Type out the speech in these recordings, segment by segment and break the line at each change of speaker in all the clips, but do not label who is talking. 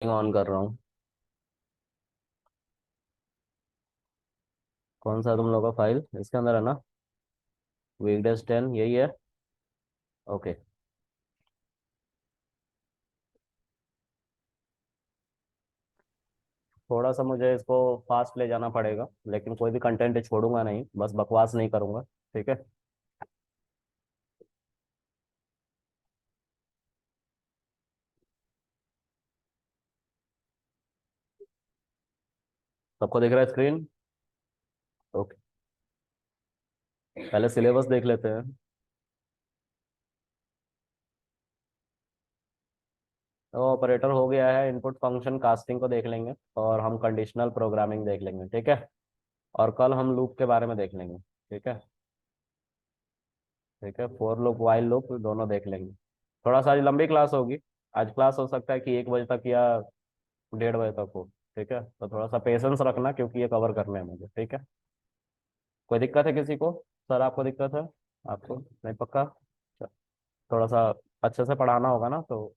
On कर रहा हूँ। कौन सा तुम लोग का फाइल इसके अंदर है ना? वीकडेज 10 यही है। ओके। थोड़ा सा मुझे इसको फास्ट ले जाना पड़ेगा, लेकिन कोई भी कंटेंट छोड़ूंगा नहीं, बस बकवास नहीं करूंगा। ठीक है। सबको दिख रहा है स्क्रीन? ओके। पहले सिलेबस देख लेते हैं। तो ऑपरेटर हो गया है, इनपुट फंक्शन कास्टिंग को देख लेंगे, और हम कंडीशनल प्रोग्रामिंग देख लेंगे। ठीक है। और कल हम लूप के बारे में देख लेंगे। ठीक है। ठीक है, फोर लूप वाइल लूप दोनों देख लेंगे। थोड़ा सा आज लंबी क्लास होगी। आज क्लास हो सकता है कि 1 बजे तक या 1:30 बजे तक हो। ठीक है, तो थोड़ा सा पेशेंस रखना, क्योंकि ये कवर करने हैं मुझे। ठीक है। कोई दिक्कत है किसी को? सर आपको दिक्कत है? आपको नहीं पक्का? अच्छा, थोड़ा सा अच्छे से पढ़ाना होगा ना, तो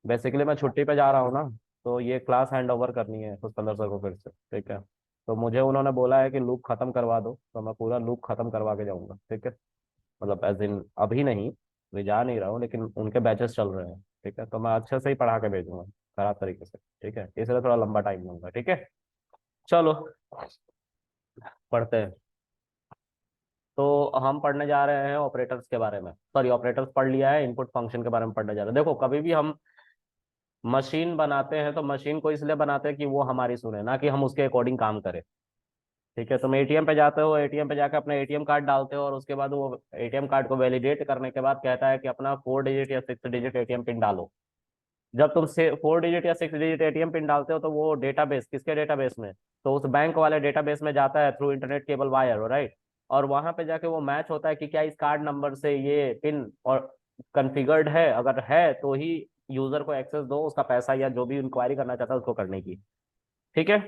बेसिकली मैं छुट्टी पे जा रहा हूँ ना, तो ये क्लास हैंड ओवर करनी है पुष्पेंद्र सर को फिर से। ठीक है। तो मुझे उन्होंने बोला है कि लूप खत्म करवा दो, तो मैं पूरा लूप खत्म करवा के जाऊंगा। ठीक है। मतलब एज इन अभी नहीं, मैं जा नहीं रहा हूँ, लेकिन उनके बैचेस चल रहे हैं। ठीक है, तो मैं अच्छे से ही पढ़ा के भेजूंगा, खराब तरीके से। ठीक है, इसलिए थोड़ा लंबा टाइम लूंगा। ठीक है। चलो पढ़ते हैं। तो हम पढ़ने जा रहे हैं ऑपरेटर्स के बारे में। सॉरी, ऑपरेटर्स पढ़ लिया है, इनपुट फंक्शन के बारे में पढ़ने जा रहे हैं। देखो, कभी भी हम मशीन बनाते हैं तो मशीन को इसलिए बनाते हैं कि वो हमारी सुने, ना कि हम उसके अकॉर्डिंग काम करें। ठीक है, तुम एटीएम पे जाते हो, एटीएम पे जाकर अपना एटीएम कार्ड डालते हो, और उसके बाद वो एटीएम कार्ड को वैलिडेट करने के बाद कहता है कि अपना 4 डिजिट या 6 डिजिट एटीएम पिन डालो। जब तुम से 4 डिजिट या 6 डिजिट एटीएम पिन डालते हो, तो वो डेटाबेस किसके डेटाबेस में? तो उस बैंक वाले डेटाबेस में जाता है through internet cable wire, right. और वहां पे जाके वो मैच होता है कि क्या इस कार्ड नंबर से ये पिन और कॉन्फ़िगर्ड है। अगर है तो ही यूजर को एक्सेस दो उसका पैसा या जो भी इंक्वायरी करना चाहता है उसको करने की। ठीक है।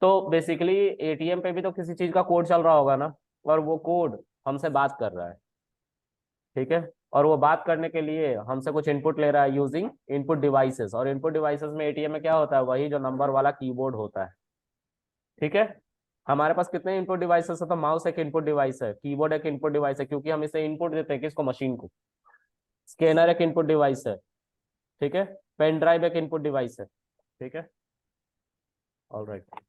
तो बेसिकली एटीएम पे भी तो किसी चीज का कोड चल रहा होगा ना, और वो कोड हमसे बात कर रहा है। ठीक है। और वो बात करने के लिए हमसे कुछ इनपुट ले रहा है यूजिंग इनपुट डिवाइसेस, और इनपुट डिवाइसेस में एटीएम में क्या होता है? वही जो नंबर वाला कीबोर्ड होता है। ठीक है। हमारे पास कितने इनपुट डिवाइसेस है? तो माउस एक इनपुट डिवाइस है, कीबोर्ड एक इनपुट डिवाइस है, क्योंकि हम इसे इनपुट देते हैं किसको? मशीन को। स्कैनर एक इनपुट डिवाइस है। ठीक है। पेन ड्राइव एक इनपुट डिवाइस है। ठीक है। ऑलराइट।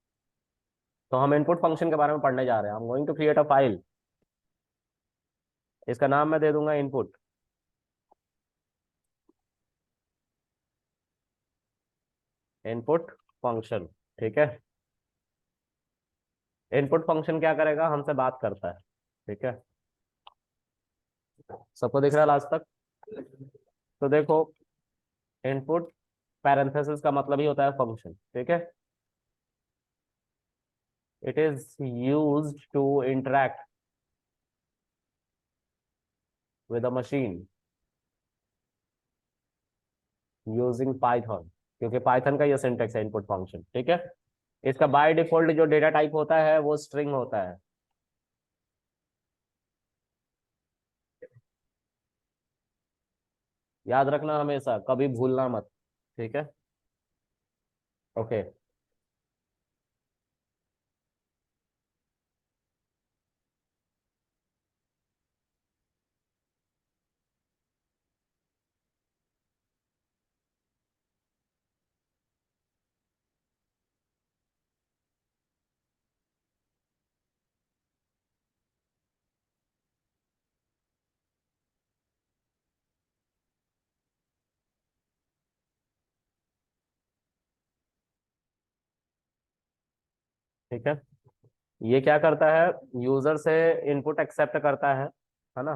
तो हम इनपुट फंक्शन के बारे में पढ़ने जा रहे हैं। हम going to create a file. इसका नाम मैं दे दूंगा इनपुट। Input function. ठीक है। इनपुट फंक्शन क्या करेगा? हमसे बात करता है। ठीक है। सबको दिख रहा है लास्ट तक? तो देखो, इनपुट पैरेंथेसिस का मतलब ही होता है फंक्शन। ठीक है। It is used to interact with a machine using Python, क्योंकि पाइथन का ये सिंटेक्स है इनपुट फंक्शन। ठीक है। इसका बाय डिफॉल्ट जो डेटा टाइप होता है वो स्ट्रिंग होता है। याद रखना, हमेशा कभी भूलना मत। ठीक है। ओके। ठीक है, ये क्या करता है? यूजर से इनपुट एक्सेप्ट करता है ना?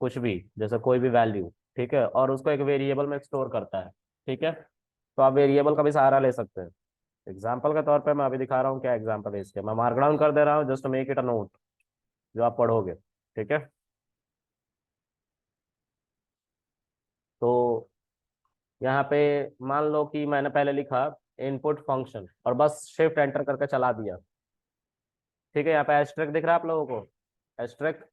कुछ भी, जैसे कोई भी वैल्यू। ठीक है, और उसको एक वेरिएबल में स्टोर करता है। ठीक है। तो आप वेरिएबल का भी सहारा ले सकते हैं। एग्जाम्पल के तौर पे मैं अभी दिखा रहा हूँ क्या एग्जाम्पल है इसके। मैं मार्क डाउन कर दे रहा हूँ just make it a note, जो आप पढ़ोगे। ठीक है। तो यहाँ पे मान लो कि मैंने पहले लिखा इनपुट फंक्शन, और बस शिफ्ट एंटर करके चला दिया। ठीक है, यहाँ पे एस्ट्रिक दिख रहा है आप लोगों को? एस्ट्रिक,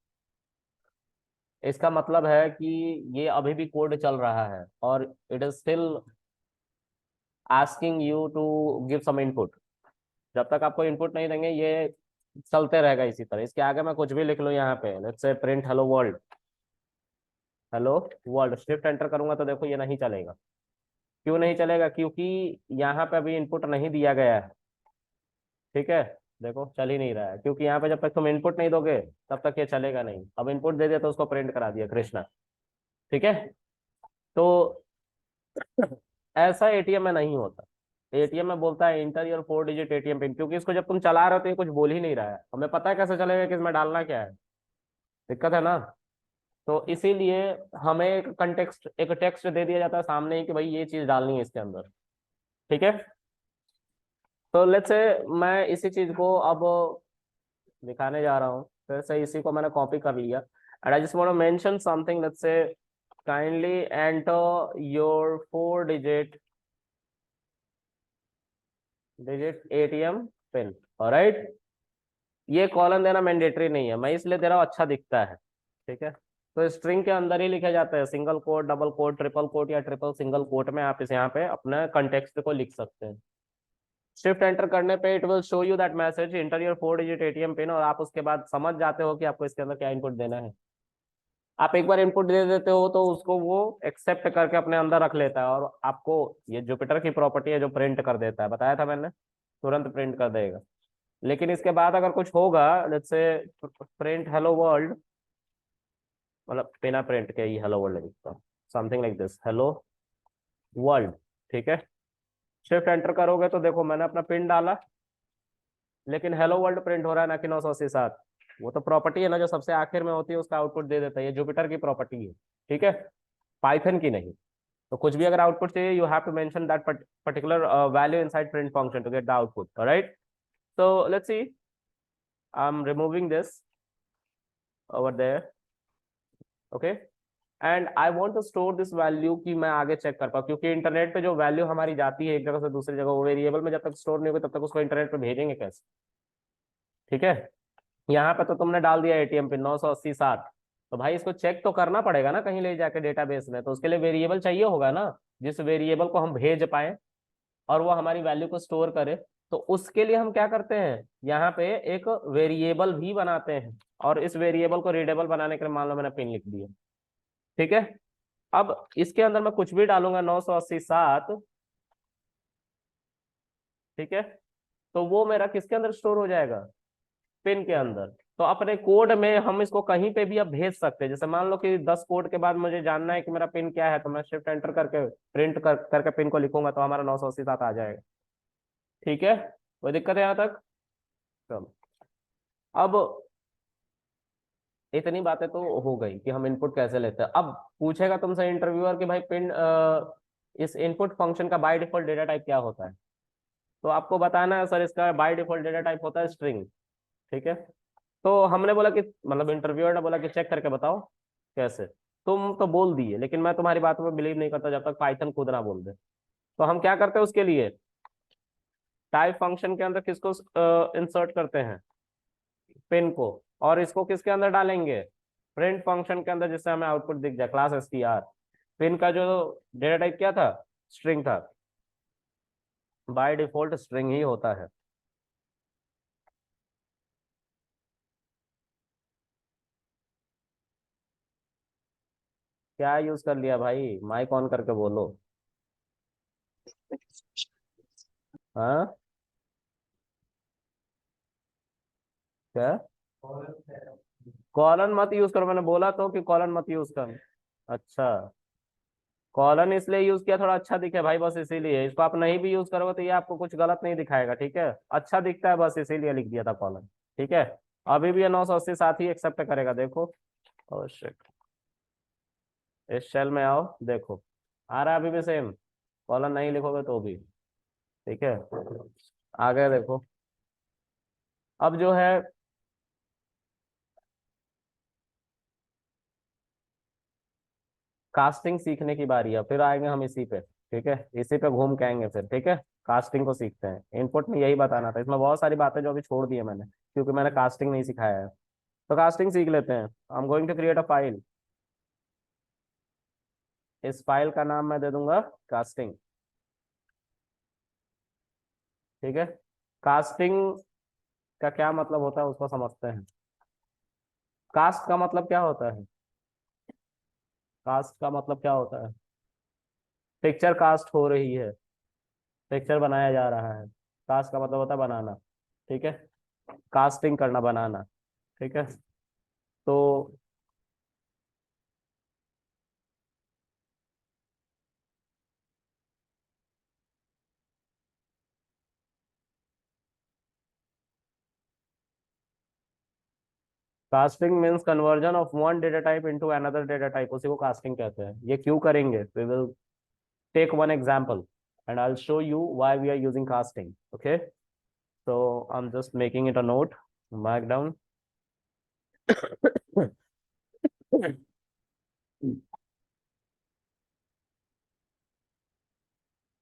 इसका मतलब है कि ये अभी भी कोड चल रहा है, और it is still asking you to give some input. जब तक आपको इनपुट नहीं देंगे ये चलते रहेगा इसी तरह। इसके आगे मैं कुछ भी लिख लूँ यहाँ पे, let's say print hello world, hello world, shift enter करूंगा तो देखो ये नहीं चलेगा। क्यों नहीं चलेगा? क्योंकि यहाँ पे अभी इनपुट नहीं दिया गया है। ठीक है, देखो चल ही नहीं रहा है, क्योंकि यहाँ पे जब तक तुम इनपुट नहीं दोगे तब तक ये चलेगा नहीं। अब इनपुट दे दिया तो उसको प्रिंट करा दिया कृष्णा। ठीक है, तो ऐसा एटीएम में नहीं होता। एटीएम में बोलता है inter your 4 digit ATM pin, क्योंकि इसको जब तुम चला रहे हो तो ये कुछ बोल ही नहीं रहा है, हमें पता है कैसे चलेगा कि इसमें डालना क्या है। दिक्कत है ना? तो इसीलिए हमें एक कंटेक्स्ट, एक टेक्स्ट दे दिया जाता है सामने ही कि भाई ये चीज डालनी है इसके अंदर। ठीक है, तो लेट्स से मैं इसी चीज को अब दिखाने जा रहा हूँ। फिर से इसी को मैंने कॉपी कर लिया, and I just want to mention something. Let's say kindly enter your 4 digit ATM pin. Alright, ये कॉलन देना मैंडेटरी नहीं है, मैं इसलिए दे रहा हूँ अच्छा दिखता है। ठीक है, तो स्ट्रिंग के अंदर ही लिखे जाते हैं, single quote, double quote, triple quote या ट्रिपल सिंगल कोट में आप इसे यहाँ पे अपने कंटेक्स्ट को लिख सकते हैं। शिफ्ट एंटर करने पे it will show you that message inter your 4 digit ATM pin, और आप उसके बाद समझ जाते हो कि आपको इसके अंदर क्या इनपुट देना है। आप एक बार इनपुट दे देते हो तो उसको वो एक्सेप्ट करके अपने अंदर रख लेता है, और आपको ये जुपिटर की प्रॉपर्टी है जो प्रिंट कर देता है, बताया था मैंने, तुरंत प्रिंट कर देगा। लेकिन इसके बाद अगर कुछ होगा, let's say print hello world, मतलब बिना प्रिंट के ही हेलो वर्ल्ड लिखता हूँ, something like this, hello world. ठीक है, शिफ्ट एंटर करोगे तो देखो मैंने अपना पिन डाला, लेकिन हेलो वर्ल्ड प्रिंट हो रहा है ना कि 987। वो तो प्रॉपर्टी है ना जो सबसे आखिर में होती है, उसका आउटपुट दे देता है, ये जुपिटर की प्रॉपर्टी है। ठीक है, पाइथन की नहीं। तो कुछ भी अगर आउटपुट चाहिए, you have to mention that particular value inside print function to get the output. Alright, so let's see, I'm removing this over there. Okay, and I want to store this value कि मैं आगे check कर पाऊँ, क्योंकि internet पे जो value हमारी जाती है एक जगह से दूसरी जगह, वो वेरिएबल में जब तक स्टोर नहीं होगी तब तक उसको इंटरनेट पे भेजेंगे कैसे? ठीक है, यहाँ पे तो तुमने डाल दिया एटीएम पिन 987, तो भाई इसको चेक तो करना पड़ेगा ना कहीं ले जाके डेटाबेस में, तो उसके लिए वेरिएबल चाहिए होगा ना, जिस वेरिएबल को हम भेज पाए और वो हमारी वैल्यू को स्टोर करे। तो उसके लिए हम क्या करते हैं, यहाँ पे एक वेरिएबल भी बनाते हैं, और इस वेरिएबल को रीडेबल बनाने के लिए मान लो मैंने पिन लिख दिया। ठीक है, अब इसके अंदर मैं कुछ भी डालूंगा 987। ठीक है, तो वो मेरा किसके अंदर स्टोर हो जाएगा? पिन के अंदर। तो अपने कोड में हम इसको कहीं पे भी अब भेज सकते हैं, जैसे मान लो कि 10 कोड के बाद मुझे जानना है कि मेरा पिन क्या है, तो मैं शिफ्ट एंटर करके करके पिन को लिखूंगा तो हमारा 987 आ जाएगा। ठीक है, कोई दिक्कत है यहाँ तक? चलो, अब इतनी बातें तो हो गई कि हम इनपुट कैसे लेते हैं। अब पूछेगा तुमसे इंटरव्यूअर कि भाई पिन इस इनपुट फंक्शन का बाय डिफॉल्ट डेटा टाइप क्या होता है, तो आपको बताना है सर इसका बाय डिफॉल्ट डेटा टाइप होता है स्ट्रिंग। ठीक है, तो हमने बोला कि, मतलब इंटरव्यूअर ने बोला कि चेक करके बताओ कैसे। तुम तो बोल दिए, लेकिन मैं तुम्हारी बातों पर बिलीव नहीं करता जब तक पाइथन खुद ना बोल दे। तो हम क्या करते हैं उसके लिए, टाइप फंक्शन के अंदर किसको इंसर्ट करते हैं? पिन को। और इसको किसके अंदर डालेंगे? प्रिंट फंक्शन के अंदर, जिससे हमें आउटपुट दिख जाए, क्लास str। पिन का जो डेटा टाइप क्या था? स्ट्रिंग था, बाय डिफॉल्ट स्ट्रिंग ही होता है। क्या यूज कर लिया भाई? माइक ऑन करके बोलो। हाँ, क्या? कॉलन मत यूज करो, मैंने बोला तो कि कॉलन मत यूज कर। अच्छा, कॉलन इसलिए यूज किया थोड़ा अच्छा दिखे भाई, बस इसीलिए। इसको आप नहीं भी यूज करोगे तो ये आपको कुछ गलत नहीं दिखाएगा। ठीक है, अच्छा दिखता है बस इसीलिए लिख दिया था कॉलन। ठीक है, अभी भी ये 980 साथ ही एक्सेप्ट करेगा, देखो। ओह शिट, इस शेल में आओ, देखो आ रहा है अभी भी सेम, कॉलन नहीं लिखोगे तो भी। ठीक है, आगे देखो। अब जो है कास्टिंग सीखने की बारी है, फिर आएंगे हम इसी पे। ठीक है, इसी पे घूम के आएंगे फिर। ठीक है, कास्टिंग को सीखते हैं। इनपुट में यही बताना था, इसमें बहुत सारी बातें जो अभी छोड़ दी है मैंने, क्योंकि मैंने कास्टिंग नहीं सिखाया है। तो कास्टिंग सीख लेते हैं। I am going to create a file. इस फाइल का नाम मैं दे दूंगा कास्टिंग। ठीक है। कास्टिंग का क्या मतलब होता है उसको समझते हैं। कास्ट का मतलब क्या होता है? कास्ट का मतलब क्या होता है? पिक्चर कास्ट हो रही है, पिक्चर बनाया जा रहा है। कास्ट का मतलब होता है बनाना। ठीक है, कास्टिंग करना, बनाना। ठीक है। तो casting means conversion of one data type into another data type, उसी को कास्टिंग कहते हैं। ये क्यों करेंगे? We will take one example and I'll show you why we are using casting. Okay, so I'm just making it a note, mark down.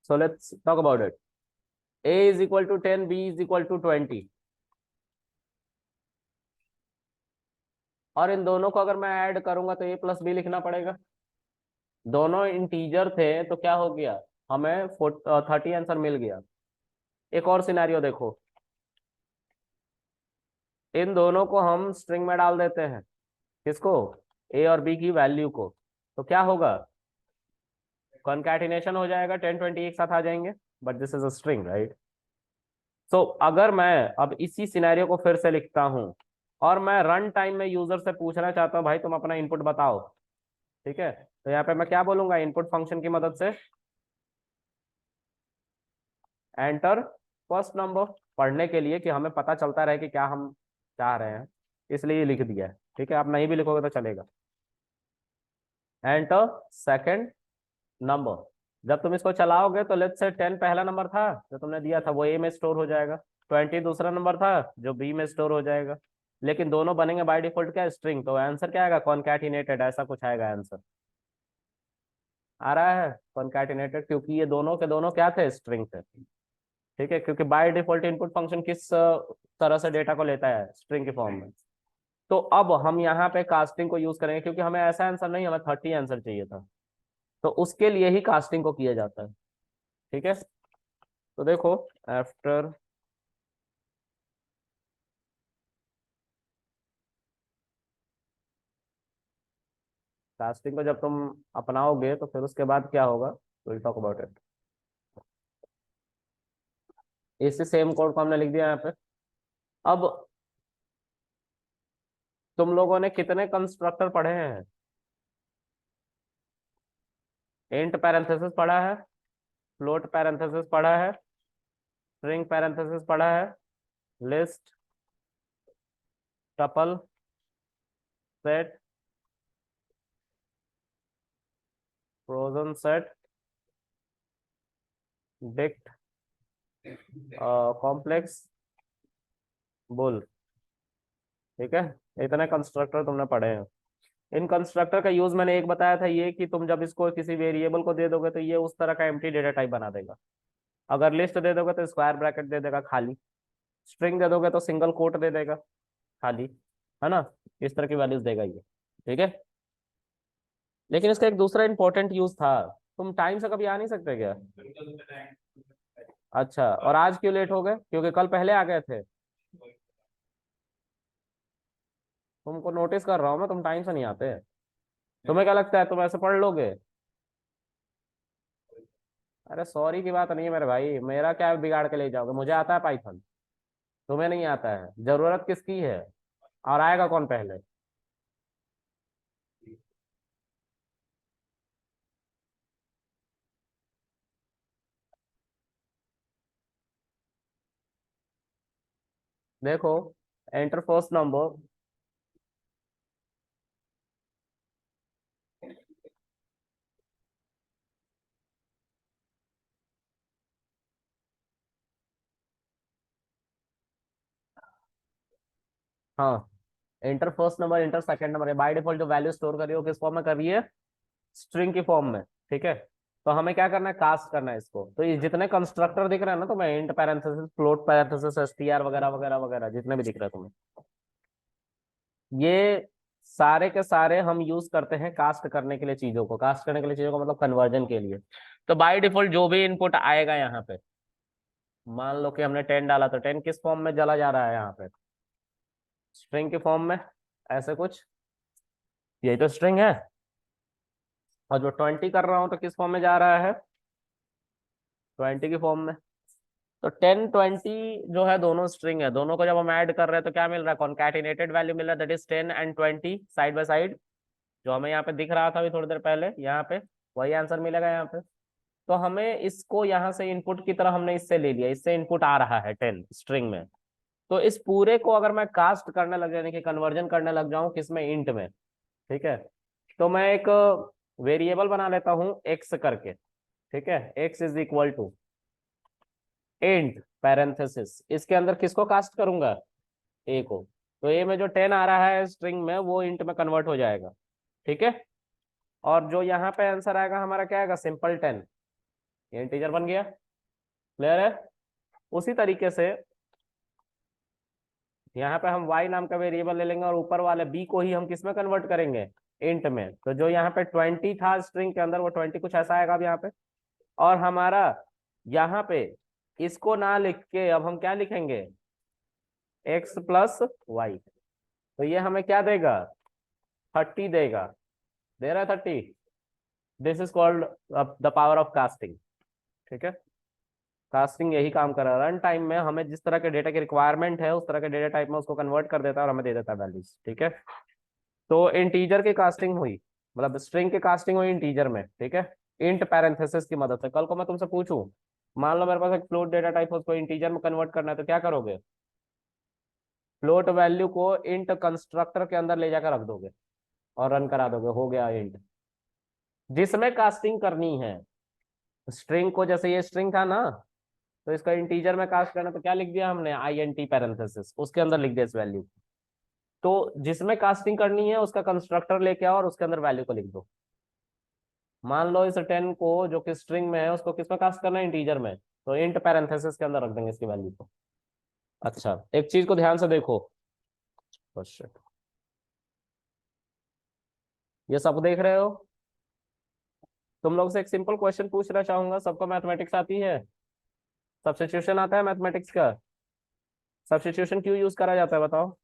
So let's talk about it. A is equal to 10, B is equal to 20, और इन दोनों को अगर मैं add करूंगा तो A plus B लिखना पड़ेगा। दोनों इंटीजर थे तो क्या हो गया, हमें 30 आंसर मिल गया। एक और सिनेरियो देखो, इन दोनों को हम स्ट्रिंग में डाल देते हैं। किसको? ए और बी की वैल्यू को। तो क्या होगा? कॉन्कैटिनेशन हो जाएगा, 10 20 एक साथ आ जाएंगे, but this is a string, right? So अगर मैं अब इसी सिनेरियो को फिर से लिखता हूं और मैं रन टाइम में यूजर से पूछना चाहता हूं भाई तुम अपना इनपुट बताओ, ठीक है, तो यहाँ पे मैं क्या बोलूंगा इनपुट फंक्शन की मदद से? एंटर फर्स्ट नंबर, पढ़ने के लिए कि हमें पता चलता रहे कि क्या हम चाह रहे हैं, इसलिए ये लिख दिया है। ठीक है, आप नहीं भी लिखोगे तो चलेगा। एंटर सेकंड नंबर, जब तुम इसको चलाओगे तो लेट्स से 10 पहला नंबर था जो तुमने दिया था, वो ए में स्टोर हो जाएगा। 20 दूसरा नंबर था जो बी में स्टोर हो जाएगा। लेकिन दोनों बनेंगे बाय डिफॉल्ट क्या, स्ट्रिंग। तो आंसर क्या आएगा? कॉन्कैटिनेटेड, ऐसा कुछ आएगा आंसर। आ रहा है कॉन्कैटिनेटेड, क्योंकि ये दोनों के दोनों क्या थे, स्ट्रिंग थे। ठीक है, क्योंकि बाय डिफॉल्ट इनपुट फंक्शन किस तरह से डेटा को लेता है, स्ट्रिंग के फॉर्म में। तो अब हम यहाँ पे कास्टिंग को यूज करेंगे, क्योंकि हमें ऐसा आंसर नहीं, हमें 30 आंसर चाहिए था, तो उसके लिए ही कास्टिंग को किया जाता है। ठीक है, तो देखो, आफ्टर कास्टिंग को जब तुम अपनाओगे तो फिर उसके बाद क्या होगा, विल टॉक अबाउट इट। इसी सेम कोड को हमने लिख दिया यहाँ पे। अब तुम लोगों ने कितने कंस्ट्रक्टर पढ़े हैं? इंट पैरेंथेसिस पढ़ा है, फ्लोट पैरेंथेसिस पढ़ा है, स्ट्रिंग पैरेंथेसिस पढ़ा है, list, tuple, set, frozen set, dict, complex, bull. ठीक है, इतने कंस्ट्रक्टर तुमने पढ़े हैं। इन कंस्ट्रक्टर का यूज मैंने एक बताया था, ये कि तुम जब इसको किसी वेरिएबल को दे दोगे तो ये उस तरह का एम्प्टी डेटा टाइप बना देगा। अगर लिस्ट दे दोगे तो स्क्वायर ब्रैकेट दे देगा खाली, स्ट्रिंग दे दोगे तो सिंगल कोट दे देगा खाली, है ना? इस तरह की वैल्यूज देगा ये। ठीक है, लेकिन इसका एक दूसरा इंपॉर्टेंट यूज था। तुम टाइम से कभी आ नहीं सकते क्या? अच्छा, और आज क्यों लेट हो गए? क्योंकि कल पहले आ गए थे। तुमको नोटिस कर रहा हूँ मैं, तुम टाइम से नहीं आते। तुम्हें क्या लगता है तुम ऐसे पढ़ लोगे? अरे सॉरी की बात नहीं है मेरे भाई, मेरा क्या बिगाड़ के ले जाओगे? मुझे आता है पाइथन, तुम्हें नहीं आता है। जरूरत किसकी है, और आएगा कौन पहले? देखो, एंटर फर्स्ट नंबर। हाँ, enter first number, enter second number है। बाय डिफॉल्ट जो वैल्यू स्टोर कर रही हो किस फॉर्म में कर रही है, स्ट्रिंग की फॉर्म में। ठीक है, तो हमें क्या करना है, कास्ट करना है इसको। तो ये जितने कंस्ट्रक्टर दिख रहे हैं ना, तो मैं int parenthesis, float parenthesis, STR वगैरह वगैरह वगैरह जितने भी दिख रहे हैं तुम्हें, ये सारे के सारे हम यूज करते हैं कास्ट करने के लिए चीजों को। कास्ट करने के लिए चीजों को मतलब कन्वर्जन के लिए। तो बाय डिफॉल्ट जो भी इनपुट आएगा यहाँ पे, मान लो कि हमने 10 डाला तो 10 किस फॉर्म में चला जा रहा है यहाँ पे? स्ट्रिंग के फॉर्म में, ऐसे कुछ। यही तो स्ट्रिंग है। और जो 20 कर रहा हूँ तो किस फॉर्म में जा रहा है? 20 की फॉर्म में। तो 10 20 जो है दोनों स्ट्रिंग है, दोनों को जब हम ऐड कर रहे हैं तो क्या मिल रहा है? कॉन्कैटिनेटेड वैल्यू मिल रहा है, that is 10 and 20 side by side, जो हमें यहाँ पे दिख रहा था अभी थोड़ी देर पहले। यहाँ पे वही आंसर मिलेगा यहाँ पे। तो हमें इसको यहाँ से इनपुट की तरह हमने इससे ले लिया, इससे इनपुट आ रहा है 10 स्ट्रिंग में। तो इस पूरे को अगर मैं कास्ट करने लग यानी कि कन्वर्जन करने लग जाऊं किसमें? इंट में। ठीक है। तो मैं एक वेरिएबल बना लेता हूँ एक्स करके। ठीक है, X is equal to int parenthesis, इसके अंदर किसको कास्ट करूंगा? ए को। तो ए में जो 10 आ रहा है स्ट्रिंग में वो इंट में कन्वर्ट हो जाएगा। ठीक है। और जो यहाँ पे आंसर आएगा हमारा क्या आएगा? सिंपल 10। ये इंटीजर बन गया। क्लियर है? उसी तरीके से यहाँ पे हम y नाम का वेरिएबल ले लेंगे और ऊपर वाले b को ही हम किस में कन्वर्ट करेंगे? इंट में। तो जो यहाँ पे 20 था स्ट्रिंग के अंदर वो 20 कुछ ऐसा आएगा अब यहाँ पे। और हमारा यहाँ पे इसको ना लिख के अब हम क्या लिखेंगे? x plus Y. तो ये हमें क्या देगा? 30 देगा। दे रहा है 30। This is called the power of casting. ठीक है। कास्टिंग यही काम कर रहा है, रन टाइम में हमें जिस तरह के डेटा की रिक्वायरमेंट है उस तरह के डेटा टाइप में उसको कन्वर्ट कर देता है और हमें दे देता है वैल्यूज। ठीक है। तो इंटीजर की कास्टिंग हुई, मतलब स्ट्रिंग की कास्टिंग हुई इंटीजर में। ठीक है। इंट पैरेंथेसिस की मदद से। कल को मैं तुमसे पूछूं, मान लो मेरे पास एक फ्लोट डेटा टाइप है, उसको इंटीजर में कन्वर्ट करना है, तो क्या करोगे? फ्लोट वैल्यू को इंट कंस्ट्रक्टर के अंदर ले जाकर रख दोगे और रन करा दोगे, हो गया इंट। जिसमें कास्टिंग करनी है स्ट्रिंग को, जैसे ये स्ट्रिंग था ना, तो इसका इंटीजर में कास्ट करना तो क्या लिख दिया हमने? आई एन टी पैरेंथेसिस, उसके अंदर लिख दिया इस वैल्यू। तो जिसमें कास्टिंग करनी है उसका कंस्ट्रक्टर लेके आओ और उसके अंदर वैल्यू को लिख दो। मान लो इस 10 को जो कि स्ट्रिंग में है उसको किसमें कास्ट करना है? इंटीजर में। तो इंट पैरेंथेसिस के अंदर रख देंगे इसकी वैल्यू को। अच्छा, एक चीज को ध्यान से देखो। क्वेश्चन ये सब देख रहे हो? तुम लोग से एक सिंपल क्वेश्चन पूछना चाहूंगा। सबको मैथमेटिक्स आती है? सब्स्टिट्यूशन आता है मैथमेटिक्स का? सब्स्टिट्यूशन क्यों यूज करा जाता है बताओ?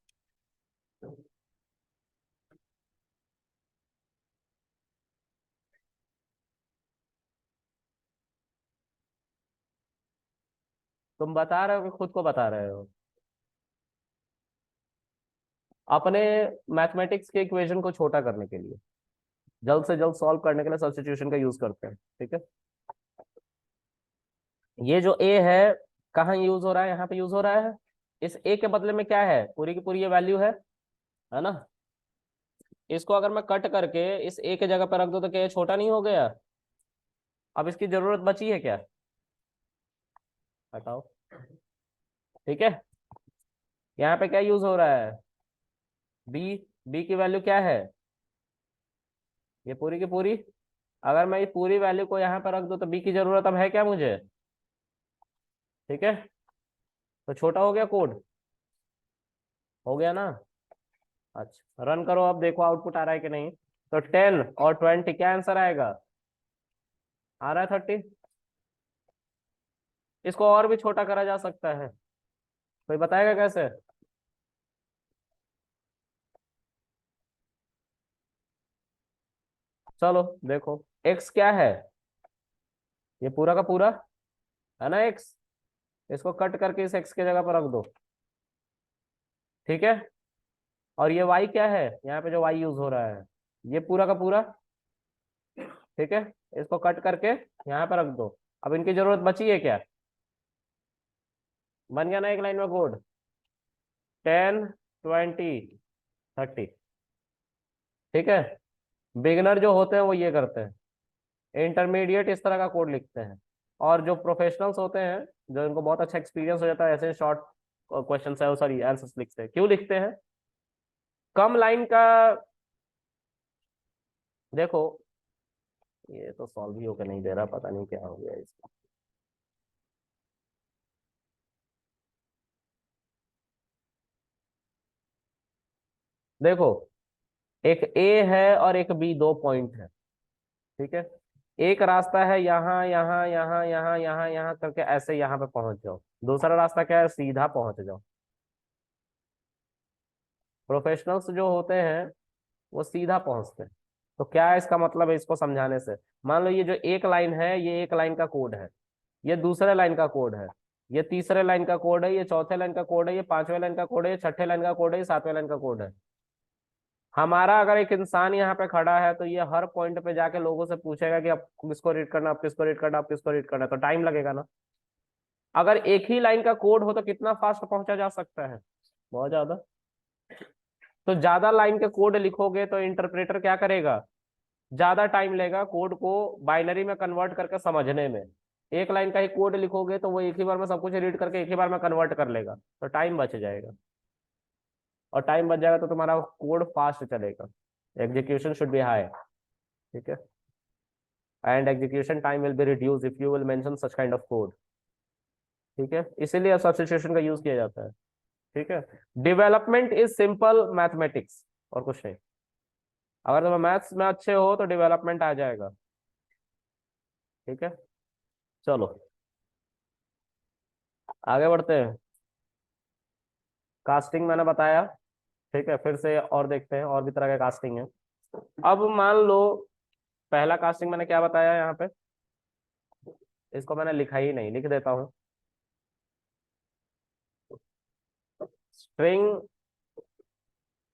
तुम बता रहे हो कि खुद को बता रहे हो? अपने मैथमेटिक्स के इक्वेशन को छोटा करने के लिए, जल्द से जल्द सॉल्व करने के लिए सब्स्टिट्यूशन का यूज करते हैं। ठीक है। ये जो ए है कहाँ यूज हो रहा है? यहाँ पे यूज हो रहा है। इस ए के बदले में क्या है? पूरी की पूरी ये वैल्यू है ना? इसको अगर मैं कट करके इस ए के जगह पर रख दो तो क्या ये छोटा नहीं हो गया? अब इसकी जरूरत बची है क्या? बताओ। ठीक है। यहाँ पे क्या यूज हो रहा है? बी। बी की वैल्यू क्या है? ये पूरी की पूरी। अगर मैं ये पूरी वैल्यू को यहाँ पर रख दूं तो बी की जरूरत अब है क्या मुझे? ठीक है। तो छोटा हो गया कोड, हो गया ना? अच्छा, रन करो, अब देखो आउटपुट आ रहा है कि नहीं। तो 10 और 20 क्या आंसर आएगा? आ रहा है 30। इसको और भी छोटा करा जा सकता है, कोई बताएगा कैसे? चलो देखो, एक्स क्या है? ये पूरा का पूरा है ना एक्स। इसको कट करके इस एक्स के जगह पर रख दो। ठीक है। और ये वाई क्या है? यहाँ पे जो वाई यूज हो रहा है, ये पूरा का पूरा। ठीक है। इसको कट करके यहाँ पे रख दो। अब इनकी जरूरत बची है क्या? बन गया ना एक लाइन में कोड? 10 20 30। ठीक है। बिगनर जो होते हैं वो ये करते हैं, इंटरमीडिएट इस तरह का कोड लिखते हैं। और जो प्रोफेशनल्स होते हैं, जो इनको बहुत अच्छा एक्सपीरियंस हो जाता है, ऐसे शॉर्ट क्वेश्चन है सॉरी आंसर्स लिखते हैं। क्यों लिखते हैं? कम लाइन का। देखो, ये तो सॉल्व ही होकर नहीं दे रहा, पता नहीं क्या हो गया इसका। देखो, एक ए है और एक बी, 2 पॉइंट है। ठीक है। एक रास्ता है यहाँ यहाँ यहाँ यहाँ यहाँ यहाँ करके ऐसे यहाँ पे पहुंच जाओ, दूसरा रास्ता क्या है, सीधा पहुंच जाओ। प्रोफेशनल्स जो होते हैं वो सीधा पहुंचते हैं। तो क्या है इसका मतलब है इसको समझाने से, मान लो ये जो एक लाइन है ये एक लाइन का कोड है, ये दूसरे लाइन का कोड है, ये तीसरे लाइन का कोड है, ये चौथे लाइन का कोड है, ये पांचवें लाइन का कोड है, ये छठे लाइन का कोड है, ये सातवें लाइन का कोड है। हमारा अगर एक इंसान यहाँ पे खड़ा है तो ये हर पॉइंट पे जाके लोगों से पूछेगा कि आप किसको रीड करना, आप किसको रीड करना, आप किसको रीड करना, तो टाइम लगेगा ना। अगर एक ही लाइन का कोड हो तो कितना फास्ट पहुंचा जा सकता है, बहुत ज्यादा। तो ज्यादा लाइन के कोड लिखोगे तो इंटरप्रेटर क्या करेगा, ज्यादा टाइम लेगा कोड को बाइनरी में कन्वर्ट करके समझने में। एक लाइन का ही कोड लिखोगे तो वो एक ही बार में सब कुछ रीड करके एक ही बार में कन्वर्ट कर लेगा, तो टाइम बच जाएगा। और टाइम बच जाएगा तो तुम्हारा कोड फास्ट चलेगा, एग्जीक्यूशन शुड बी हाई। ठीक है, and execution time will be reduce if you will mention such kind of code. ठीक है, इसीलिए सब्स्टिट्यूशन का यूज किया जाता है। ठीक है, डेवलपमेंट इज सिंपल मैथमेटिक्स और कुछ नहीं। अगर तुम मैथ्स में अच्छे हो तो डेवलपमेंट आ जाएगा। ठीक है, चलो आगे बढ़ते हैं। कास्टिंग मैंने बताया, ठीक है, फिर से और देखते हैं, और भी तरह के कास्टिंग है। अब मान लो पहला कास्टिंग मैंने क्या बताया यहाँ पे, इसको मैंने लिखा ही नहीं, लिख देता हूँ। String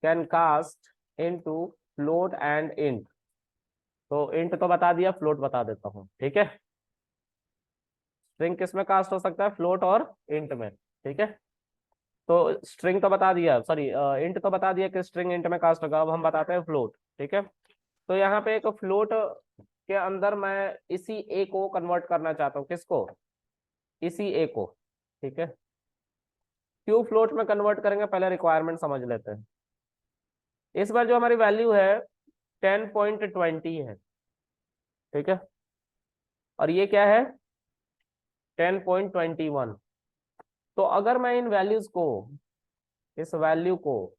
can cast into float and int. तो इंट तो बता दिया, फ्लोट बता देता हूँ। ठीक है, स्ट्रिंग किस में कास्ट हो सकता है, फ्लोट और इंट में। ठीक है, तो स्ट्रिंग तो बता दिया, सॉरी इंट तो बता दिया कि स्ट्रिंग इंट में कास्ट होगा। अब हम बताते हैं फ्लोट। ठीक है, तो यहाँ पे एक फ्लोट के अंदर मैं इसी ए को कन्वर्ट करना चाहता हूँ, किसको, इसी ए को। ठीक है, क्यों फ्लोट में कन्वर्ट करेंगे, पहले रिक्वायरमेंट समझ लेते हैं। इस बार जो हमारी वैल्यू है 10.20 है। ठीक है, और ये क्या है 10.21। तो अगर मैं इन वैल्यूज को, इस वैल्यू को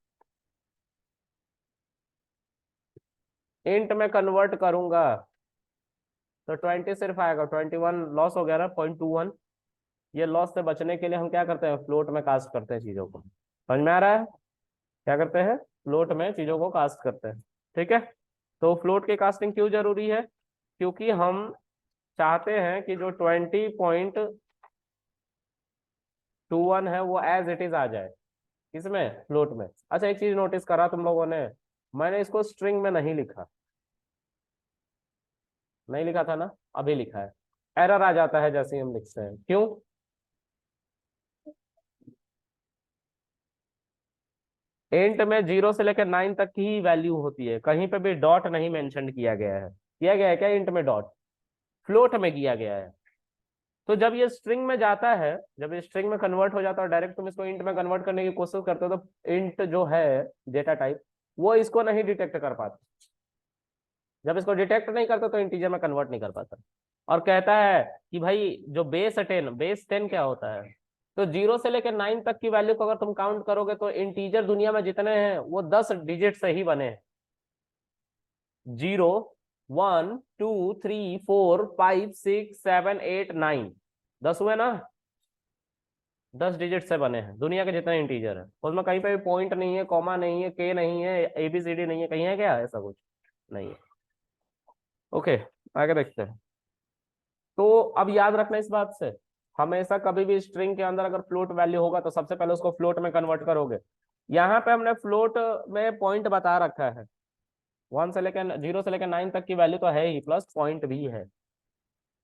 इंट में कन्वर्ट करूंगा तो 20 सिर्फ आएगा, 21 लॉस हो गया ना, 0.21। ये लॉस से बचने के लिए हम क्या करते हैं, फ्लोट में कास्ट करते हैं चीजों को। समझ में आ रहा है, क्या करते हैं, फ्लोट में चीजों को कास्ट करते हैं। ठीक है, तो फ्लोट की कास्टिंग क्यों जरूरी है, क्योंकि हम चाहते हैं कि जो 20.21 है वो एज इट इज आ जाए, किसमें, फ्लोट में। अच्छा एक चीज नोटिस करा तुम लोगों ने, मैंने इसको स्ट्रिंग में नहीं लिखा, नहीं लिखा था ना, अभी लिखा है। एरर आ जाता है जैसे ही हम लिखते हैं, क्यों, इंट में 0 से लेकर 9 तक की ही वैल्यू होती है, कहीं पे भी डॉट नहीं मेंशन किया गया है। किया गया है क्या इंट में डॉट, फ्लोट में किया गया है। तो जब ये स्ट्रिंग में जाता है, जब ये स्ट्रिंग में कन्वर्ट हो जाता है, डायरेक्ट तुम इसको इंट में कन्वर्ट करने की कोशिश करते हो तो इंट जो है डेटा टाइप वो इसको नहीं डिटेक्ट कर पाता। जब इसको डिटेक्ट नहीं करता तो इंटीजर में कन्वर्ट नहीं कर पाता, और कहता है कि भाई जो बेस 10 क्या होता है, तो 0 से लेकर 9 तक की वैल्यू को अगर तुम काउंट करोगे तो इंटीजर दुनिया में जितने हैं वो 10 डिजिट से ही बने हैं। 0 1 2 3 4 5 6 7 8 9, 10 हुए ना, 10 डिजिट से बने हैं दुनिया के जितने इंटीजर है। उसमें कहीं पे भी पॉइंट नहीं है, कॉमा नहीं है, के नहीं है, एबीसीडी नहीं है, कहीं है क्या, ऐसा कुछ नहीं है। ओके, आगे देखते हैं। तो अब याद रखना इस बात से, हमेशा कभी भी स्ट्रिंग के अंदर अगर फ्लोट वैल्यू होगा तो सबसे पहले उसको फ्लोट में कन्वर्ट करोगे। यहाँ पे हमने फ्लोट में पॉइंट बता रखा है, 0 से लेकर 9 तक की वैल्यू तो है ही, प्लस पॉइंट भी है।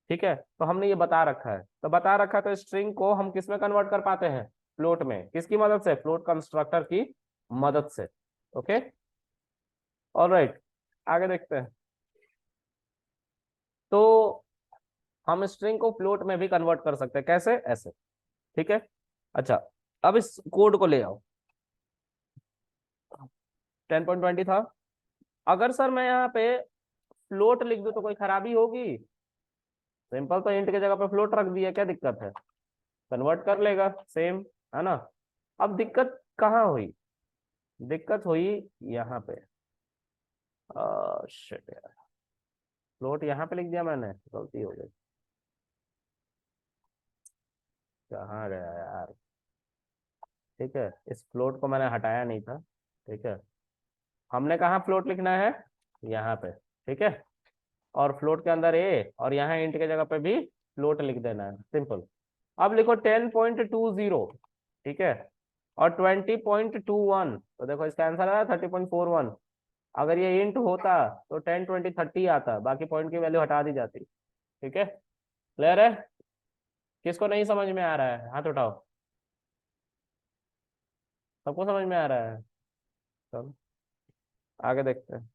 ठीक है, तो हमने ये बता रखा है, तो बता रखा है तो स्ट्रिंग को हम किस में कन्वर्ट कर पाते हैं, फ्लोट में, किसकी मदद से, फ्लोट कंस्ट्रक्टर की मदद से। ओके, ऑलराइट, आगे देखते हैं। तो हम स्ट्रिंग को फ्लोट में भी कन्वर्ट कर सकते हैं, कैसे, ऐसे। ठीक है, अच्छा अब इस कोड को ले आओ। 10.20 था, अगर सर मैं यहाँ पे फ्लोट लिख दूं तो कोई खराबी होगी, सिंपल, तो इंट की जगह पे फ्लोट रख दिया, क्या दिक्कत है, कन्वर्ट कर लेगा सेम, है ना। अब दिक्कत कहाँ हुई, दिक्कत हुई यहाँ पे, शिट यार, फ्लोट यहाँ पे लिख दिया मैंने, गलती हो गई। कहाँ गया यार। ठीक है, इस फ्लोट को मैंने हटाया नहीं था। ठीक है, हमने कहाँ फ्लोट लिखना है, यहाँ पे। ठीक है, और फ्लोट के अंदर ए, और यहाँ इंट के जगह पे भी फ्लोट लिख देना है, सिंपल। अब लिखो 10.20। ठीक है, और 20.21, तो देखो इसका आंसर आया 30.41। अगर ये इंट होता तो 10, 20, 30 आता, बाकी पॉइंट की वैल्यू हटा दी जाती। ठीक है, क्लियर है। किसको नहीं समझ में आ रहा है हाथ उठाओ। सबको समझ में आ रहा है। चलो आगे देखते हैं।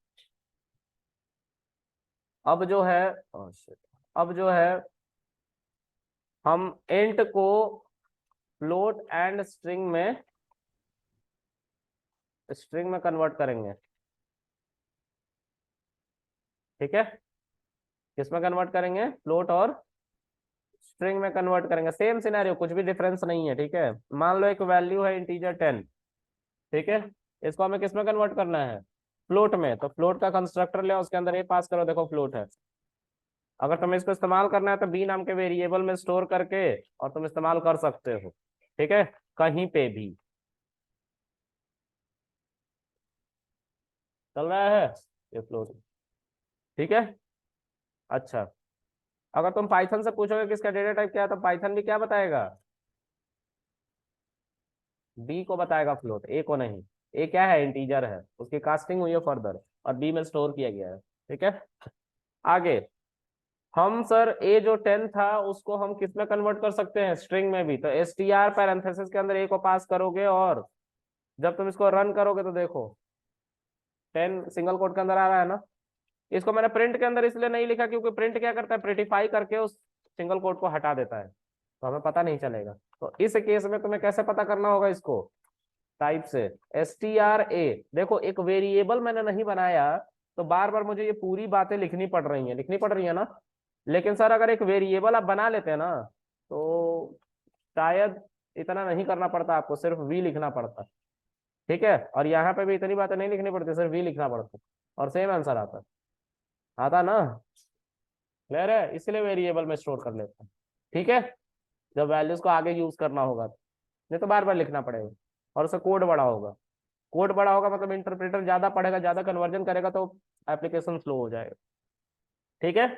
अब जो है, oh shit, अब जो है हम इंट को फ्लोट एंड स्ट्रिंग में कन्वर्ट करेंगे। ठीक है, किस में कन्वर्ट करेंगे, फ्लोट और स्ट्रिंग में कन्वर्ट करेंगे। सेम सिनेरियो, कुछ भी डिफरेंस नहीं है। ठीक है, मान लो एक वैल्यू है इंटीजर 10। ठीक है, इसको हमें किस में कन्वर्ट करना है, फ्लोट में। तो फ्लोट का कंस्ट्रक्टर ले, उसके अंदर ये पास करो, देखो फ्लोट है। अगर तुम्हें इसको इस्तेमाल करना है तो बी नाम के वेरिएबल में स्टोर करके और तुम इस्तेमाल कर सकते हो। ठीक है, कहीं पे भी चल रहा है ये फ्लोट। ठीक है, अच्छा। अगर तुम पाइथन से पूछोगे कि इसका डेटा टाइप क्या है, तो पाइथन भी क्या बताएगा, बी को बताएगा फ्लोट, ए को नहीं। ए क्या है, इंटीजर है, उसकी कास्टिंग हुई है फर्दर, और बी में स्टोर किया गया है। ठीक है, आगे हम सर ए जो 10 था उसको हम किस में कन्वर्ट कर सकते हैं, स्ट्रिंग में भी। तो एस टी आर पैरेंथेसिस के अंदर ए को पास करोगे, और जब तुम इसको रन करोगे तो देखो 10 सिंगल कोट के अंदर आ रहा है ना। इसको मैंने प्रिंट के अंदर इसलिए नहीं लिखा क्योंकि प्रिंट क्या करता है, प्रिंटिफाई करके उस सिंगल कोट को हटा देता है, तो हमें पता नहीं चलेगा। तो इस केस में तुम्हें कैसे पता करना होगा इसको, टाइप से एस टी आर ए। देखो एक वेरिएबल मैंने नहीं बनाया, तो बार बार मुझे ये पूरी बातें लिखनी पड़ रही है ना। लेकिन सर अगर एक वेरिएबल आप बना लेते हैं ना, तो शायद इतना नहीं करना पड़ता, आपको सिर्फ वी लिखना पड़ता। ठीक है, और यहाँ पे भी इतनी बातें नहीं लिखनी पड़ती, सिर्फ वी लिखना पड़ता और सेम आंसर आता। आता ना, क्लियर है, इसलिए वेरिएबल में स्टोर कर लेते हैं। ठीक है, जब वैल्यूज को आगे यूज करना होगा, नहीं तो बार बार लिखना पड़ेगा, और उसका कोड बड़ा होगा। कोड बड़ा होगा मतलब इंटरप्रेटर ज्यादा पढ़ेगा, ज्यादा कन्वर्जन करेगा, तो एप्लीकेशन स्लो हो जाएगा। ठीक है,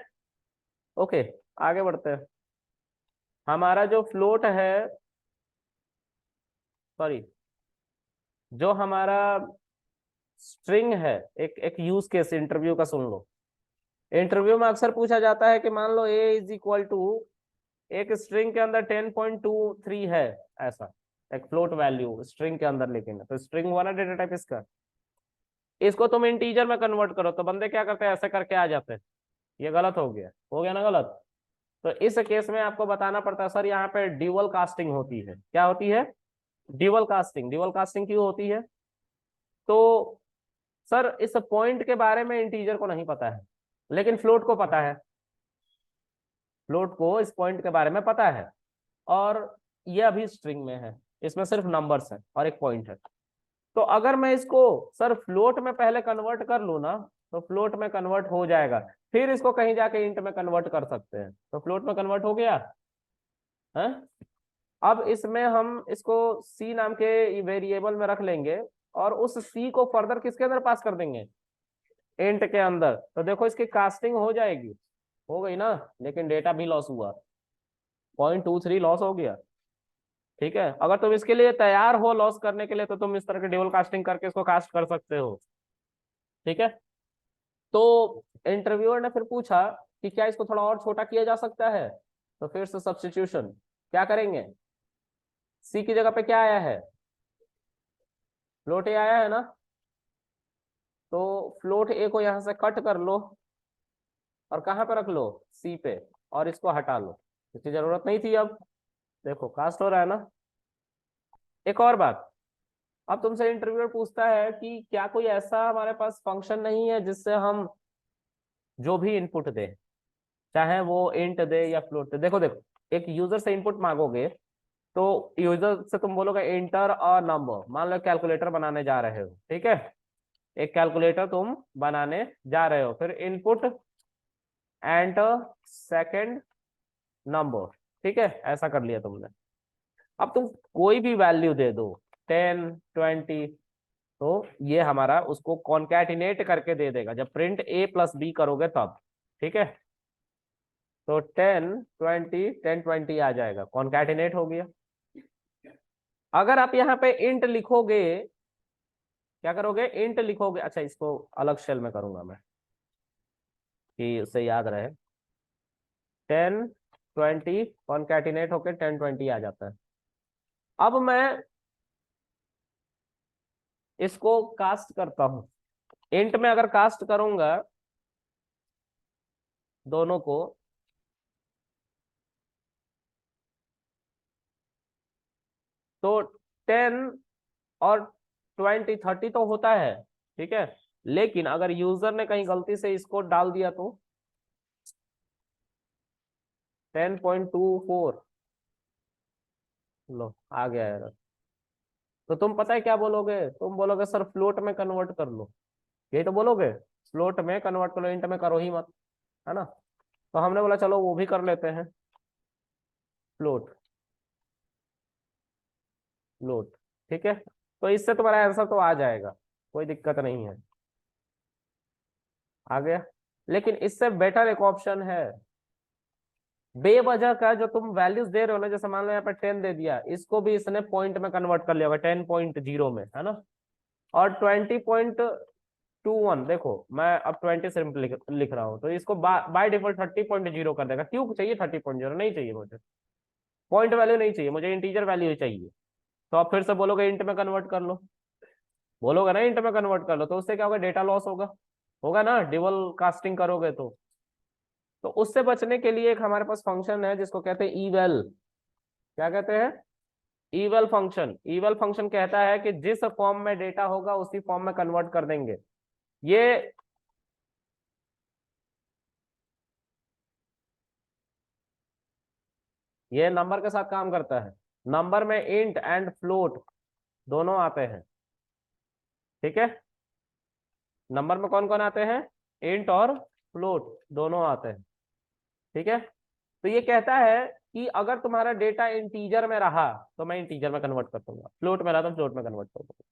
ओके, आगे बढ़ते हैं। हमारा जो फ्लोट है, सॉरी, जो हमारा स्ट्रिंग है, एक एक यूज केस इंटरव्यू का सुन लो। इंटरव्यू में अक्सर पूछा जाता है कि मान लो ए इज इक्वल टू, एक स्ट्रिंग के अंदर 10.23 है, ऐसा एक फ्लोट वैल्यू स्ट्रिंग के अंदर, लेकिन तो स्ट्रिंग वाला डेटा टाइप इसका, इसको तुम इंटीजर में कन्वर्ट करो, तो बंदे क्या करते हैं, ऐसे करके आ जाते हैं। ये गलत हो गया ना गलत। तो इस केस में आपको बताना पड़ता है सर यहाँ पे ड्यूअल कास्टिंग होती है। क्या होती है, ड्यूअल कास्टिंग क्यों होती है। तो सर इस पॉइंट के बारे में इंटीजर को नहीं पता है, लेकिन फ्लोट को पता है। फ्लोट को इस पॉइंट के बारे में पता है, और ये अभी स्ट्रिंग में है, इसमें सिर्फ नंबर्स है और एक पॉइंट है। तो अगर मैं इसको सर फ्लोट में पहले कन्वर्ट कर लूँ ना, तो फ्लोट में कन्वर्ट हो जाएगा, फिर इसको कहीं जाके इंट में कन्वर्ट कर सकते हैं। तो फ्लोट में कन्वर्ट हो गया है। अब इसमें हम इसको सी नाम के वेरिएबल में रख लेंगे, और उस सी को फर्दर किसके अंदर पास कर देंगे, इंट के अंदर। तो देखो इसकी कास्टिंग हो जाएगी, हो गई ना, लेकिन डेटा भी लॉस हुआ, 0.23 लॉस हो गया। ठीक है, अगर तुम इसके लिए तैयार हो लॉस करने के लिए, तो तुम इस तरह के ड्यूल कास्टिंग करके इसको कास्ट कर सकते हो। ठीक है, तो इंटरव्यूअर ने फिर पूछा कि क्या इसको थोड़ा और छोटा किया जा सकता है, तो फिर से सब्स्टिट्यूशन क्या करेंगे, सी की जगह पे क्या आया है, फ्लोट ए आया है ना। तो फ्लोट ए को यहां से कट कर लो, और कहां पे रख लो, सी पे, और इसको हटा लो, इसकी जरूरत नहीं थी। अब देखो कास्ट हो रहा है ना। एक और बात, अब तुमसे इंटरव्यूअर पूछता है कि क्या कोई ऐसा हमारे पास फंक्शन नहीं है जिससे हम जो भी इनपुट दे, चाहे वो इंट दे या फ्लोट दे। देखो देखो, एक यूजर से इनपुट मांगोगे, तो यूजर से तुम बोलोगे इंटर और नंबर। मान लो कैलकुलेटर बनाने जा रहे हो, ठीक है, एक कैलकुलेटर तुम बनाने जा रहे हो, फिर इनपुट एंड सेकंड नंबर, ठीक है, ऐसा कर लिया तुमने। अब तुम कोई भी वैल्यू दे दो, 10, 20, तो ये हमारा उसको कॉन्कैटिनेट करके दे देगा जब प्रिंट A+B करोगे तब, ठीक है। तो 10, 20 आ जाएगा, कॉन्कैटिनेट हो गया। अगर आप यहाँ पे इंट लिखोगे, क्या करोगे, इंट लिखोगे, अच्छा इसको अलग शेल में करूंगा मैं कि उससे याद रहे। 10, 20 कॉन्कैटिनेट होके 10, 20 आ जाता है। अब मैं इसको कास्ट करता हूं, इंट में अगर कास्ट करूंगा दोनों को, तो 10 और 20, 30 तो होता है, ठीक है। लेकिन अगर यूजर ने कहीं गलती से इसको डाल दिया तो 10.24, लो आ गया एरर। तो तुम पता है क्या बोलोगे, तुम बोलोगे सर फ्लोट में कन्वर्ट कर लो, यही तो बोलोगे, फ्लोट में कन्वर्ट कर लो, इंट में करो ही मत, है ना। तो हमने बोला चलो वो भी कर लेते हैं, फ्लोट, फ्लोट, ठीक है। तो इससे तुम्हारा आंसर तो आ जाएगा, कोई दिक्कत नहीं है, आ गया। लेकिन इससे बेटर एक ऑप्शन है, बेवजह का जो तुम वैल्यूज दे रहे हो ना, जैसे मान लो यहाँ पे 10 दे दिया, इसको भी इसने पॉइंट में कन्वर्ट कर लिया होगा, 10.0 में, है ना। और 20.21, देखो मैं अब 20 सिर्फ लिख रहा हूँ, तो इसको बाय डिफॉल्ट 30.0 कर देगा। क्यों चाहिए 30.0? नहीं चाहिए मुझे, पॉइंट वैल्यू नहीं चाहिए मुझे, इंटीजर वैल्यू ही चाहिए। तो आप फिर से बोलोगे इंट में कन्वर्ट कर लो, बोलोगे ना इंट में कन्वर्ट कर लो, तो उससे क्या होगा, डेटा लॉस होगा, होगा ना, डबल कास्टिंग करोगे तो उससे बचने के लिए एक हमारे पास फंक्शन है जिसको कहते हैं ईवेल। क्या कहते हैं, ईवेल फंक्शन। ईवेल फंक्शन कहता है कि जिस फॉर्म में डेटा होगा उसी फॉर्म में कन्वर्ट कर देंगे। ये ये नंबर के साथ काम करता है, नंबर में इंट एंड फ्लोट दोनों आते हैं, ठीक है। नंबर में कौन कौन आते हैं, इंट और फ्लोट दोनों आते हैं, ठीक है। तो ये कहता है कि अगर तुम्हारा डेटा इंटीजर में रहा तो मैं इंटीजर में कन्वर्ट कर दूंगा, फ्लोट में रहा तो फ्लोट में कन्वर्ट कर दूंगा।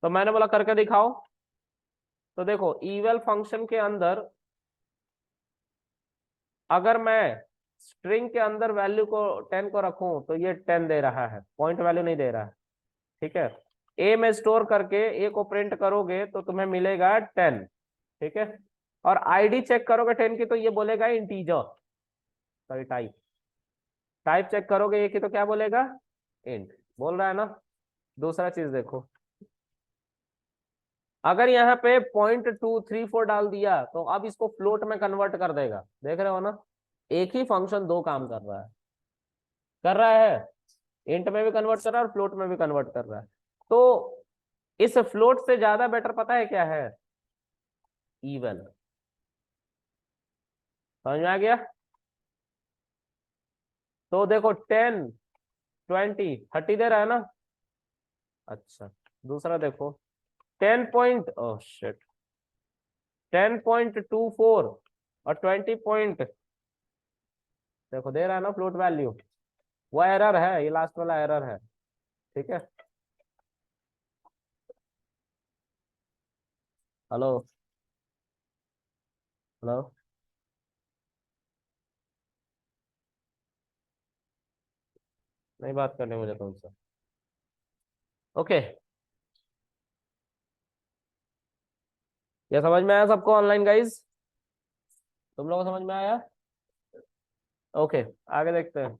तो मैंने बोला करके दिखाओ, तो देखो इवेल फंक्शन के अंदर अगर मैं स्ट्रिंग के अंदर वैल्यू को 10 को रखूं तो ये 10 दे रहा है, पॉइंट वैल्यू नहीं दे रहा है, ठीक है। ए में स्टोर करके ए को प्रिंट करोगे तो तुम्हें मिलेगा 10, ठीक है। और आईडी चेक करोगे 10 की तो ये बोलेगा integer, sorry type, type check करोगे ए की तो क्या बोलेगा, इंट बोल रहा है ना। दूसरा चीज देखो, अगर यहाँ पे 0.234 डाल दिया तो अब इसको फ्लोट में कन्वर्ट कर देगा, देख रहे हो ना, एक ही फंक्शन दो काम कर रहा है, कर रहा है, इंट में भी कन्वर्ट कर रहा है और फ्लोट में भी कन्वर्ट कर रहा है। तो इस फ्लोट से ज्यादा बेटर पता है क्या है, इवन, समझ में आ गया। तो देखो 10, 20, 30 दे रहा है ना, अच्छा। दूसरा देखो 10.24 और 20 देखो दे रहा है ना फ्लोट वैल्यू, वो एरर है, ये लास्ट वाला एरर है, ठीक है। हेलो, हेलो, नहीं बात करनी मुझे तुमसे, ओके। ये समझ में आया सबको ऑनलाइन गाइज, तुम लोगों को समझ में आया, ओके। आगे देखते हैं।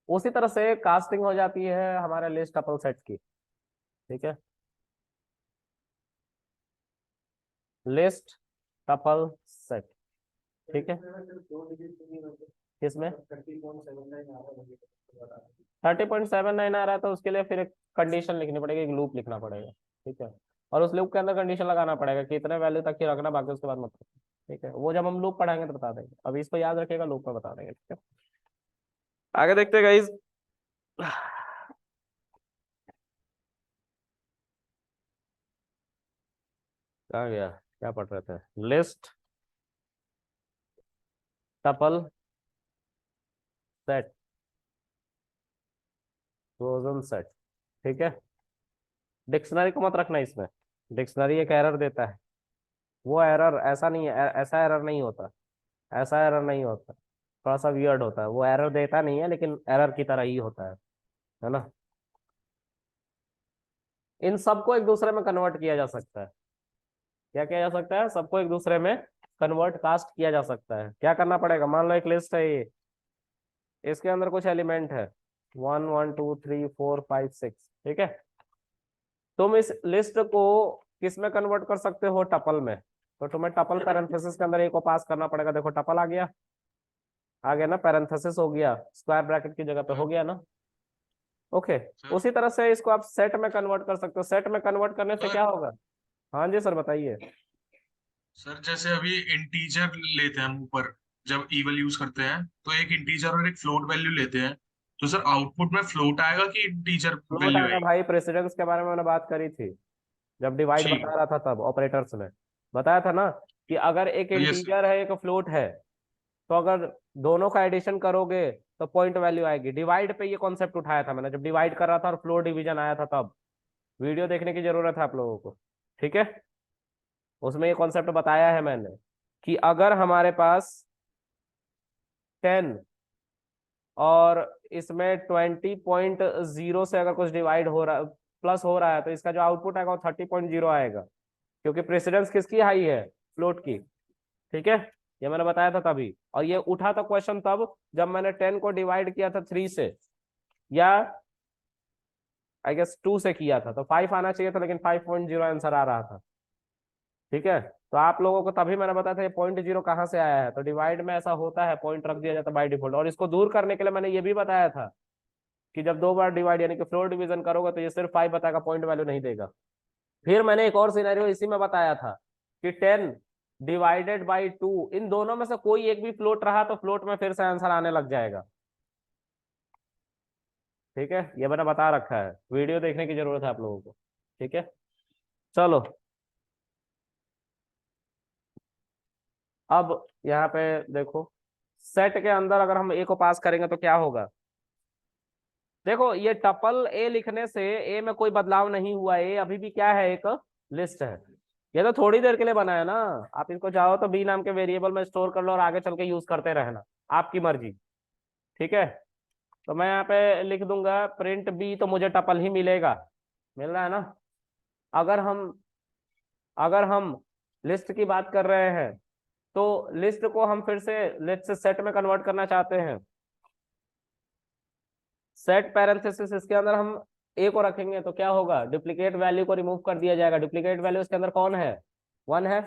उसी तरह से कास्टिंग हो जाती है हमारे लिस्ट टपल सेट की, ठीक है, लिस्ट टपल सेट, ठीक है। किसमें 30.79 आ रहा है तो उसके लिए फिर एक कंडीशन लिखनी पड़ेगी, एक लूप लिखना पड़ेगा, ठीक है। और उस लूप के अंदर कंडीशन लगाना पड़ेगा कि इतने वैल्यू तक ही रखना, बाकी उसके बाद मत रखना, ठीक है। वो जब हम लूप पढ़ाएंगे तो बता देंगे, अभी इसको याद रखिएगा, लूप में बता देंगे, ठीक है। आगे देखते हैं गाइस। कहाँ गया, क्या पढ़ रहे थे, लिस्ट टपल सेट, क्लोजन सेट। ठीक है, डिक्शनरी को मत रखना इसमें, डिक्शनरी एक एरर देता है। वो एरर ऐसा नहीं है, ऐसा एरर नहीं होता, ऐसा एरर नहीं होता, थोड़ा सा वियर्ड होता है, वो एरर देता नहीं है लेकिन एरर की तरह ही होता है ना। इन सबको एक दूसरे में कन्वर्ट किया जा सकता है। क्या किया जा सकता है? सबको एक दूसरे में कन्वर्ट कास्ट किया जा सकता है। क्या करना पड़ेगा? मान लो एक लिस्ट है ये, इसके अंदर कुछ एलिमेंट है 1 1 2 3 4 5 6, ठीक है। तुम इस लिस्ट को किस में कन्वर्ट कर सकते हो? टपल में। तो तुम्हें टपल पैरेंथेसिस के अंदर एक को पास करना पड़ेगा। देखो टपल आ गया ना, पैरेंथेसिस हो गया, स्क्वायर ब्रैकेट की जगह पे हो गया ना। ओके,
सर
उसी तरह से इसको आप सेट में कन्वर्ट कर सकते हो। सेट में कन्वर्ट करने से क्या
सर
होगा? हाँ जी सर बताइए।
सर जैसे अभी इंटीजर लेते हैं हम ऊपर, जब इवल यूज करते हैं तो एक इंटीजर और एक फ्लोट वैल्यू लेते हैं, तो सर आउटपुट में फ्लोट आएगा कि इंटीजर
फ्लोट
वैल्यू
आएगा
आएगी?
भाई, प्रेसिडेंस के बारे में मैंने बात करी थी जब डिवाइड
ठीक
बता रहा था, तब ऑपरेटर्स में बताया था ना कि अगर एक
है, यस सर।
इंटीजर है एक फ्लोट है, तो अगर दोनों का एडिशन करोगे तो पॉइंट वैल्यू आएगी। डिवाइड पे ये कॉन्सेप्ट उठाया था मैंने जब डिवाइड कर रहा था और फ्लोट डिवीजन आया था तब। वीडियो देखने की जरूरत है आप लोगों को, ठीक है। उसमें ये कॉन्सेप्ट बताया है मैंने कि अगर हमारे पास 10 और इसमें 20.0 से अगर कुछ डिवाइड हो रहा, प्लस हो रहा है, तो इसका जो आउटपुट आएगा वो 30.0 आएगा, क्योंकि प्रेसिडेंस किसकी हाई है? फ्लोट की। ठीक है, ये मैंने बताया था तभी। और ये उठा था क्वेश्चन तब जब मैंने 10 को डिवाइड किया था 3 से, या आई गेस 2 से किया था, तो 5 आना चाहिए था लेकिन 5.0 आंसर आ रहा था। ठीक है, तो आप लोगों को तभी मैंने बताया था ये 0.0 कहाँ से आया है। तो डिवाइड में ऐसा होता है, पॉइंट रख दिया जाता है बाय डिफॉल्ट। और इसको दूर करने के लिए मैंने ये भी बताया था कि जब दो बार डिवाइड यानी कि फ्लोर डिवीजन करोगे तो ये सिर्फ 5 बताएगा, पॉइंट वैल्यू नहीं देगा। फिर मैंने एक और सिनेरियो इसी में बताया था कि 10 डिवाइडेड बाई 2, इन दोनों में से कोई एक भी फ्लोट रहा तो फ्लोट में फिर से आंसर आने लग जाएगा। ठीक है, ये मैंने बता रखा है, वीडियो देखने की जरूरत है आप लोगों को। ठीक है, चलो अब यहाँ पे देखो, सेट के अंदर अगर हम ए को पास करेंगे तो क्या होगा? देखो ये टपल ए लिखने से ए में कोई बदलाव नहीं हुआ, ए अभी भी क्या है? एक लिस्ट है। ये तो थोड़ी देर के लिए बना है ना, आप इसको चाहो तो बी नाम के वेरिएबल में स्टोर कर लो और आगे चल के यूज करते रहना, आपकी मर्जी। ठीक है, तो मैं यहाँ पे लिख दूंगा प्रिंट बी, तो मुझे टपल ही मिलेगा, मिल रहा है ना। अगर हम अगर हम लिस्ट की बात कर रहे हैं तो लिस्ट को हम फिर से लेट्स से सेट में कन्वर्ट करना चाहते हैं। सेट पैरेंथेसिस, इसके अंदर हम ए को रखेंगे तो क्या होगा? डुप्लीकेट वैल्यू को रिमूव कर दिया जाएगा। डुप्लीकेट वैल्यू इसके अंदर कौन है? 1 है।